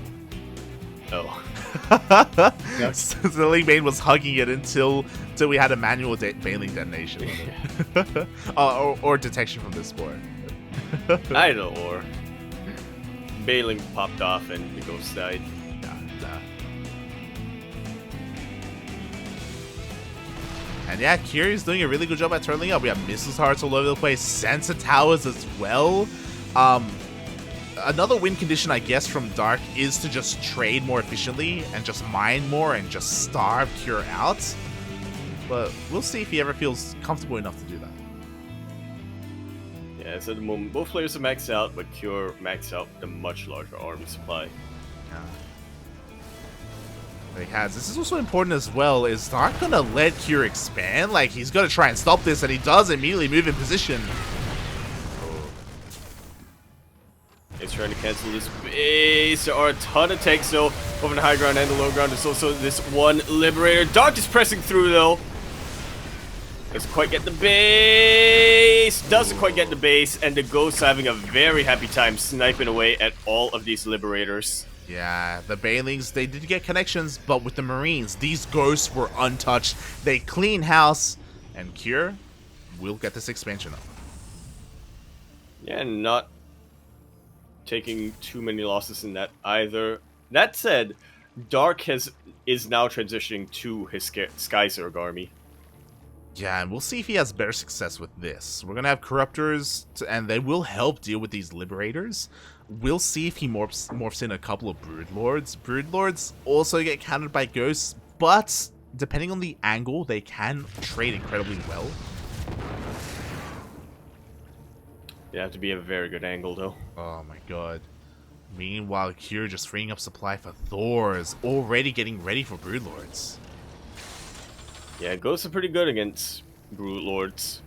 S1: Oh.
S2: The Ling Bane was hugging it until we had a manual bailing detonation. or detection from this spore.
S1: Either or. Bailing popped off and the ghost died.
S2: Nah. And yeah, Kyrie's doing a really good job at turning up. We have missiles hearts all over the place, sensor towers as well. Another win condition, I guess, from Dark is to just trade more efficiently and just mine more and just starve Cure out. But we'll see if he ever feels comfortable enough to do that.
S1: Yeah, so at the moment, both players are maxed out, but Cure maxed out with a much larger army supply.
S2: Yeah. He has. This is also important as well. Is not gonna let Cure expand. Like, he's gonna try and stop this, and he does immediately move in position.
S1: He's trying to cancel this base. There are a ton of tanks though, over the high ground and the low ground. There's also this one Liberator. Dark is pressing through though. Doesn't quite get the base. Doesn't quite get the base, and the Ghosts having a very happy time sniping away at all of these Liberators.
S2: Yeah, the Banelings, they did get connections, but with the Marines, these Ghosts were untouched. They clean house, and Cure will get this expansion up.
S1: Yeah, not taking too many losses in that either. That said, Dark is now transitioning to his Skyzerg army.
S2: Yeah, and we'll see if he has better success with this. We're going to have Corruptors, and they will help deal with these Liberators. We'll see if he morphs in a couple of Broodlords. Broodlords also get countered by Ghosts, but depending on the angle, they can trade incredibly well.
S1: You have to be a very good angle, though.
S2: Oh my god. Meanwhile, Cure just freeing up supply for Thors, already getting ready for Broodlords.
S1: Yeah, Ghosts are pretty good against Broodlords,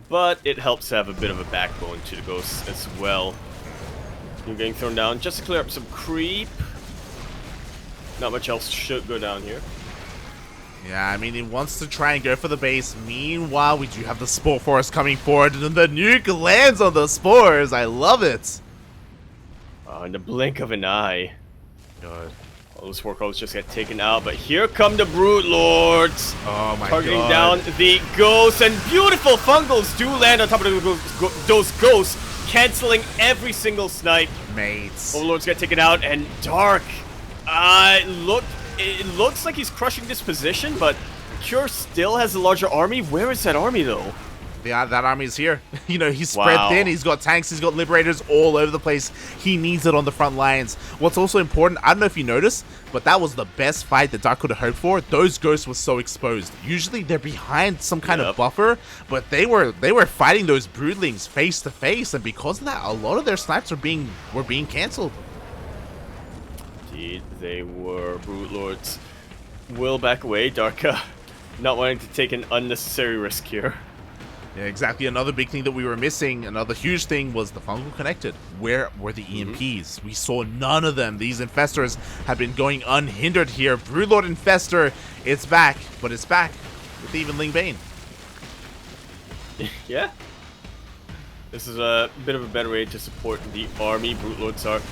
S1: but it helps to have a bit of a backbone to the Ghosts as well. You're getting thrown down just to clear up some creep. Not much else should go down here.
S2: Yeah, I mean, he wants to try and go for the base. Meanwhile, we do have the Spore Forest coming forward, and the nuke lands on the Spores. I love it.
S1: In the blink of an eye.
S2: God.
S1: All those Warcrawlers just get taken out, but here come the Broodlords.
S2: Oh my god.
S1: Targeting down the Ghosts, and beautiful Fungals do land on top of those Ghosts, canceling every single snipe.
S2: Mates.
S1: Overlords get taken out, and Dark. It looks like he's crushing this position, but Cure still has a larger army. Where is that army, though?
S2: Yeah, that army is here. You know, he's spread thin. He's got tanks. He's got Liberators all over the place. He needs it on the front lines. What's also important, I don't know if you noticed, but that was the best fight that Dark could have hoped for. Those Ghosts were so exposed. Usually they're behind some kind of buffer, but they were fighting those Broodlings face to face, and because of that, a lot of their snipes were being cancelled.
S1: Indeed, they were. Broodlords will back away. Dark not wanting to take an unnecessary risk here.
S2: Yeah, exactly. Another big thing that we were missing, another huge thing, was the Fungal Connected. Where were the EMPs? We saw none of them. These Infestors have been going unhindered here. Broodlord Infestor, it's back, but it's back with even Ling Bane.
S1: Yeah. This is a bit of a better way to support the army. Broodlords are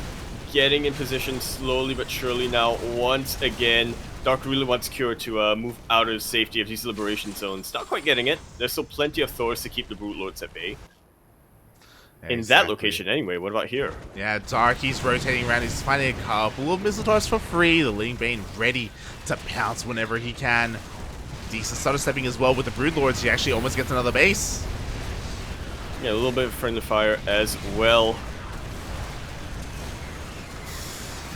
S1: getting in position slowly but surely now. Once again, Dark really wants Cure to move out of safety of these liberation zones. Not quite getting it. There's still plenty of Thors to keep the Broodlords at bay. Exactly. In that location anyway. What about here?
S2: Yeah, Dark, he's rotating around. He's finding a couple of Mistletoes for free. The Ling Bane ready to pounce whenever he can. Decent started stepping as well with the Broodlords. He actually almost gets another base.
S1: Yeah, a little bit of friendly fire as well.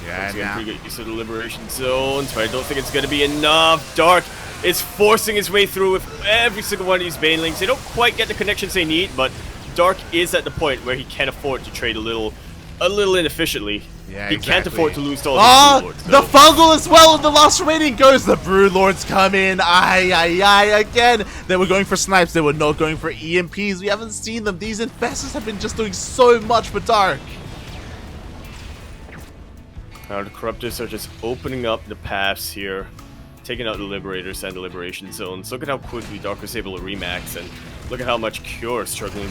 S2: Yeah,
S1: now pretty good use of the liberation zones, but I don't think it's going to be enough. Dark is forcing his way through with every single one of these Banelings. They don't quite get the connections they need, but Dark is at the point where he can afford to trade a little inefficiently.
S2: Yeah,
S1: he can't afford to lose to all
S2: the
S1: Broodlords.
S2: The Fungal as well, and the last remaining goes. The Broodlords come in. Again. They were going for snipes. They were not going for EMPs. We haven't seen them. These Infestors have been just doing so much for Dark.
S1: Now the Corruptors are just opening up the paths here, taking out the Liberators and the Liberation Zones. Look at how quickly Dark was able to remax, and look at how much Cure is struggling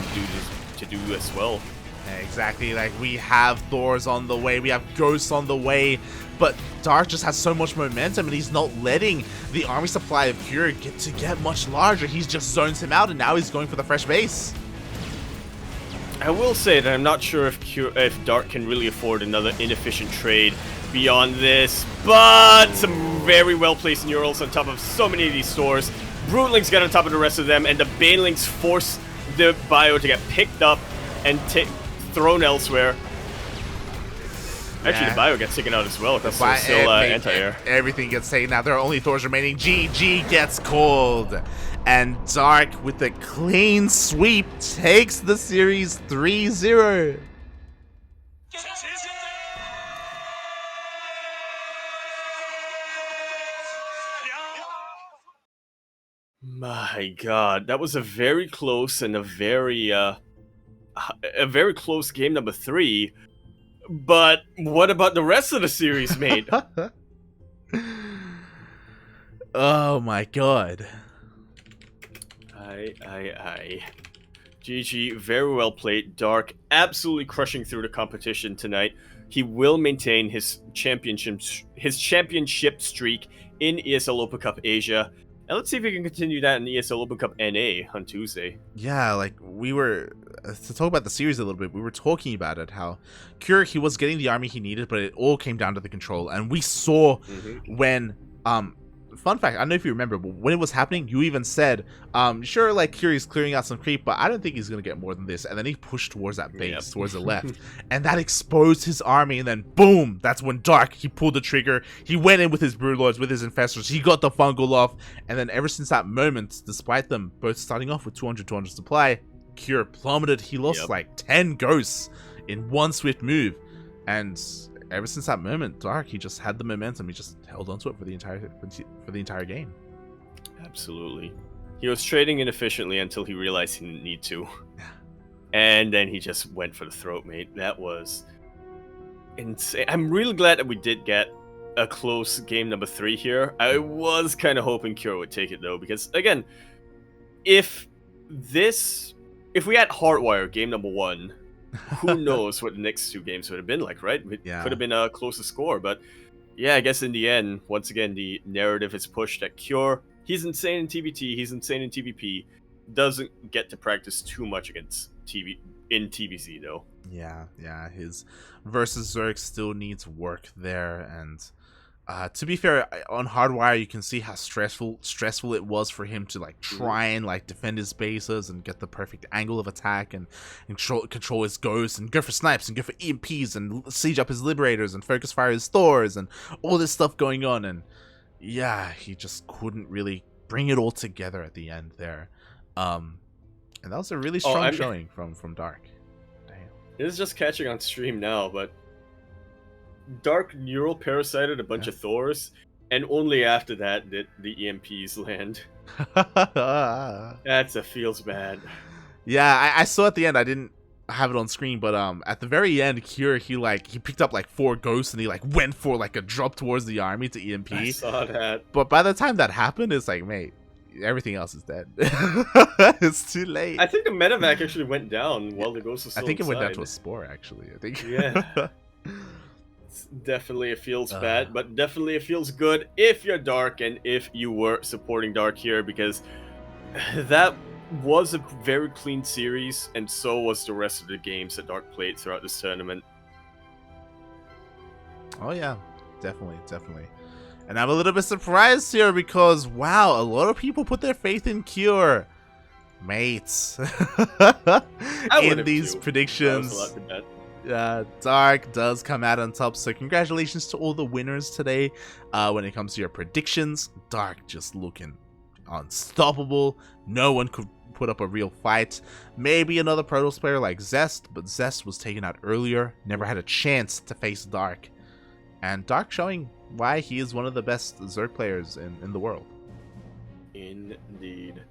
S1: to do as well.
S2: Yeah, exactly. Like, we have Thors on the way, we have Ghosts on the way, but Dark just has so much momentum, and he's not letting the army supply of Cure get much larger. He's just zones him out, and now he's going for the fresh base.
S1: I will say that I'm not sure if Dark can really afford another inefficient trade beyond this, but some very well-placed Neurals on top of so many of these stores. Broodlings get on top of the rest of them, and the Banelings force the bio to get picked up and thrown elsewhere. Actually, the bio gets taken out as well, because it's still anti-air.
S2: Everything gets taken out. There are only Thors remaining. GG gets called. And Dark, with a clean sweep, takes the series 3-0.
S1: My God, that was a very close and a very close game number 3. But what about the rest of the series, mate?
S2: Oh my god.
S1: I. GG, very well played. Dark absolutely crushing through the competition tonight. He will maintain his championship streak in ESL Open Cup Asia. And let's see if he can continue that in ESL Open Cup NA on Tuesday.
S2: Yeah, like we were to talk about the series a little bit. We were talking about it how Cure he was getting the army he needed, but it all came down to the control. And we saw when fun fact, I don't know if you remember, but when it was happening, you even said, sure, like Curie's clearing out some creep, but I don't think he's gonna get more than this. And then he pushed towards that base, towards the left, and that exposed his army. And then boom, that's when Dark he pulled the trigger. He went in with his Broodlords, with his Infestors. He got the fungal off, and then ever since that moment, despite them both starting off with 200 supply, Cure plummeted. He lost like 10 ghosts in one swift move, and ever since that moment, Dark, he just had the momentum. He just held onto it for the entire game.
S1: Absolutely. He was trading inefficiently until he realized he didn't need to. And then he just went for the throat, mate. That was insane. I'm really glad that we did get a close game number 3 here. I was kind of hoping Cure would take it, though, because, again, if we had Hardwire game number 1, who knows what the next 2 games would have been like, right? It could have been a closer score, but yeah, I guess in the end, once again, the narrative is pushed that Cure, he's insane in TBT, he's insane in TBP, doesn't get to practice too much against TvZ, though.
S2: Yeah, his versus Zerg still needs work there, and to be fair, on Hardwire, you can see how stressful it was for him to like try and like defend his bases and get the perfect angle of attack and control his ghosts and go for snipes and go for EMPs and siege up his liberators and focus fire his Thors and all this stuff going on. And yeah, he just couldn't really bring it all together at the end there. And that was a really strong showing from Dark. Damn.
S1: It is just catching on stream now, but Dark neural parasited a bunch of Thors, and only after that did the EMPs land. That feels bad.
S2: Yeah, I saw at the end. I didn't have it on screen, but at the very end, Cure he picked up like 4 ghosts and he like went for like a drop towards the army to EMP.
S1: I saw that.
S2: But by the time that happened, it's like, mate, everything else is dead. It's too late.
S1: I think the medevac actually went down while the ghost was still
S2: I think
S1: inside.
S2: It went down to a spore, actually. I think.
S1: Yeah. Definitely it feels bad, but definitely it feels good if you're Dark and if you were supporting Dark here, because that was a very clean series, and so was the rest of the games that Dark played throughout this tournament.
S2: Oh yeah, definitely. And I'm a little bit surprised here because, wow, a lot of people put their faith in Cure. Mates. In these predictions. Dark does come out on top, so congratulations to all the winners today. When it comes to your predictions, Dark just looking unstoppable. No one could put up a real fight. Maybe another Protoss player like Zest, but Zest was taken out earlier, never had a chance to face Dark. And Dark showing why he is one of the best Zerg players in the world.
S1: Indeed.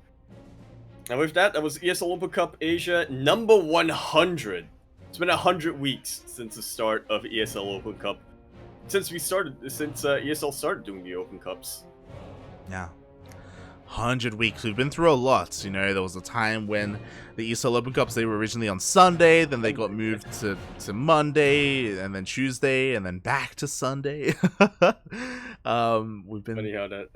S1: And with that, that was ESL Open Cup Asia number 100. It's been 100 weeks since the start of ESL Open Cup. Since ESL started doing the Open Cups.
S2: Yeah. 100 weeks. We've been through a lot. You know, there was a time when the ESL Open Cups, they were originally on Sunday, then they got moved to Monday, and then Tuesday, and then back to Sunday. We've been...
S1: Funny how that...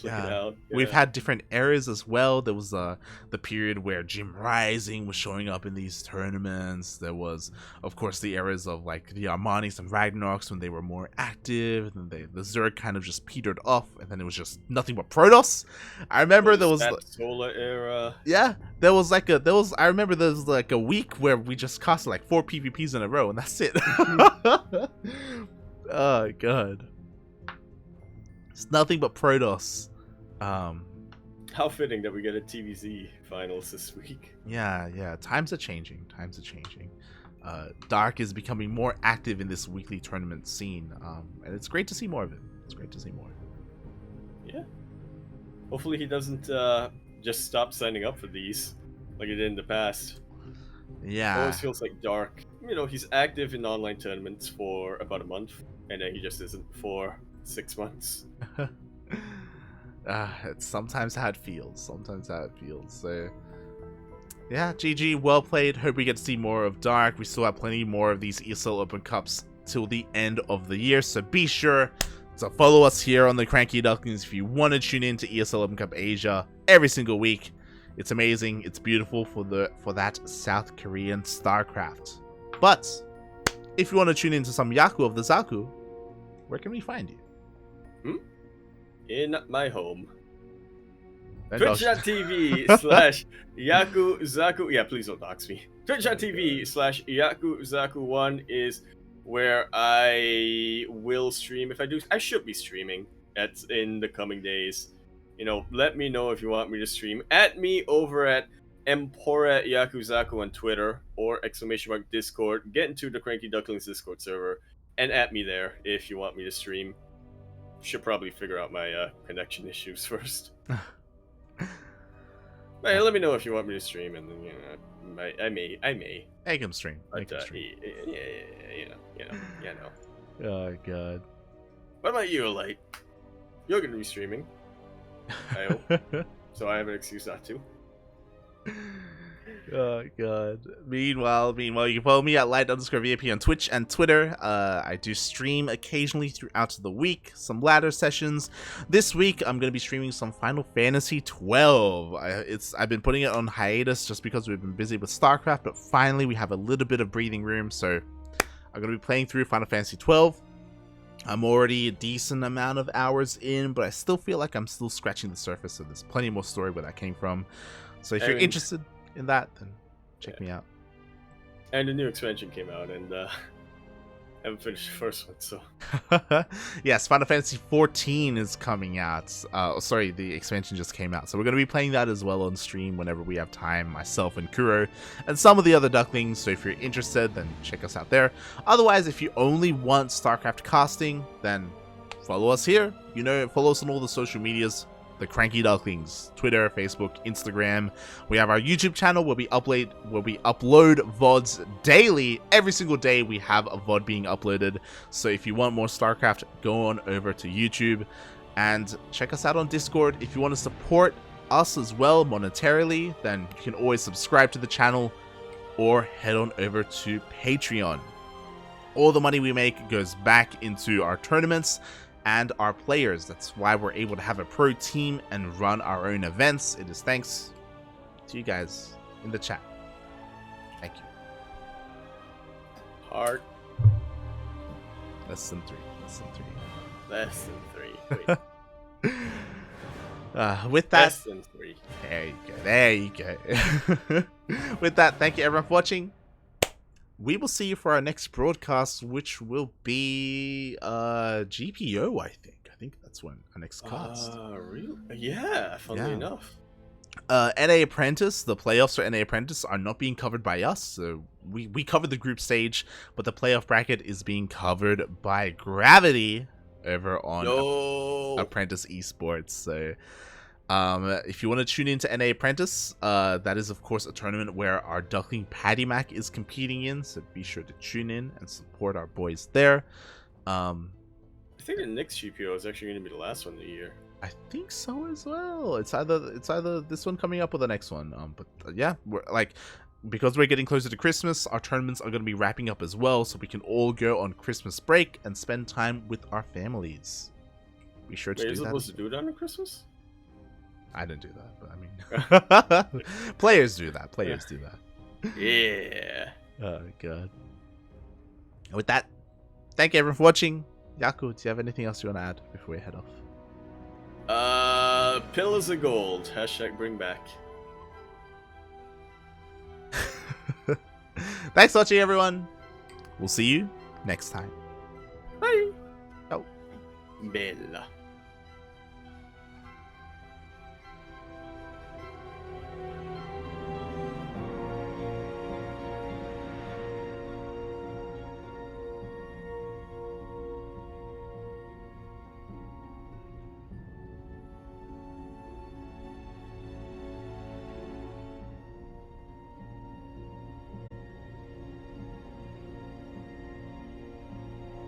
S1: Yeah.
S2: We've had different eras as well. There was the period where Jim Rising was showing up in these tournaments. There was, of course, the eras of like the Armanis and Ragnaroks when they were more active, and then the Zerg kind of just petered off, and then it was just nothing but Protoss. I remember there was
S1: that Solar era.
S2: Yeah, I remember there was like a week where we just cast like 4 PvPs in a row, and that's it. Oh god. It's nothing but Protoss.
S1: How fitting that we get a TvZ finals this week.
S2: Yeah. Times are changing. Dark is becoming more active in this weekly tournament scene, and it's great to see more of it.
S1: Yeah. Hopefully he doesn't just stop signing up for these like he did in the past.
S2: Yeah.
S1: Always feels like Dark. You know, he's active in online tournaments for about a month, and then he just isn't for 6 months.
S2: It's sometimes how it feels. Sometimes how it feels. So, yeah, GG, well played. Hope we get to see more of Dark. We still have plenty more of these ESL Open Cups till the end of the year. So be sure to follow us here on the CranKy Ducklings if you want to tune in to ESL Open Cup Asia every single week. It's amazing. It's beautiful for that South Korean StarCraft. But if you want to tune into some Yaku of the Zaku, where can we find you?
S1: In my home.
S2: And
S1: Twitch.tv/Yakuzaku. Yeah, please don't dox me. Twitch.tv/Yakuzaku1 is where I will stream. If I do, I should be streaming in the coming days. You know, let me know if you want me to stream. At me over at Empora Yakuzaku on Twitter or !Discord. Get into the CranKy Ducklings Discord server and at me there if you want me to stream. Should probably figure out my connection issues first. Hey, let me know if you want me to stream, and then I may.
S2: Make him stream.
S1: But,
S2: stream.
S1: you know.
S2: Oh god.
S1: What about you, Light? You're gonna be streaming. I hope. So I have an excuse not to.
S2: Oh god. Meanwhile, you can follow me at light_VAP on Twitch and Twitter. I do stream occasionally throughout the week, some ladder sessions. This week I'm gonna be streaming some Final Fantasy 12. I've been putting it on hiatus just because we've been busy with StarCraft, but finally we have a little bit of breathing room, so I'm gonna be playing through Final Fantasy 12. I'm already a decent amount of hours in, but I still feel like I'm still scratching the surface, so there's plenty more story where that came from. So if you're interested in that, then check me out.
S1: And the new expansion came out, and I haven't finished the first one, so.
S2: Yes, Final Fantasy 14 is coming out. Sorry, the expansion just came out, so we're going to be playing that as well on stream whenever we have time, myself and Kuro, and some of the other Ducklings, so if you're interested, then check us out there. Otherwise, if you only want StarCraft casting, then follow us here. You know, follow us on all the social medias. The CranKy Ducklings, Twitter, Facebook, Instagram. We have our YouTube channel where we upload VODs daily. Every single day we have a VOD being uploaded. So if you want more StarCraft, go on over to YouTube and check us out on Discord. If you want to support us as well monetarily, then you can always subscribe to the channel or head on over to Patreon. All the money we make goes back into our tournaments and our players. That's why we're able to have a pro team and run our own events. It is thanks to you guys in the chat. Thank you.
S1: Heart.
S2: Less than three.
S1: Less than three. Wait.
S2: With that,
S1: Less than 3.
S2: There you go. With that, thank you everyone for watching. We will see you for our next broadcast, which will be GPO, I think. I think that's when our next cast.
S1: Really? Yeah, funnily enough.
S2: NA Apprentice, the playoffs for NA Apprentice are not being covered by us. So we covered the group stage, but the playoff bracket is being covered by Gravity over on Apprentice Esports. So if you want to tune into NA Apprentice, that is of course a tournament where our Duckling Patty Mac is competing in, so be sure to tune in and support our boys there.
S1: I think the next GPO is actually going to be the last one of the year.
S2: I think so as well. It's either this one coming up or the next one. But yeah, we're because we're getting closer to Christmas, our tournaments are going to be wrapping up as well, so we can all go on Christmas break and spend time with our families. Be sure to do that.
S1: Are you supposed to do that on Christmas?
S2: I didn't do that, but I mean, players do that. Players do that.
S1: Yeah.
S2: Oh god. And with that, thank you everyone for watching. Yaku, do you have anything else you want to add before we head off?
S1: Pillars of gold. # bring back.
S2: Thanks for watching, everyone. We'll see you next time.
S1: Bye.
S2: Ciao.
S1: Bella.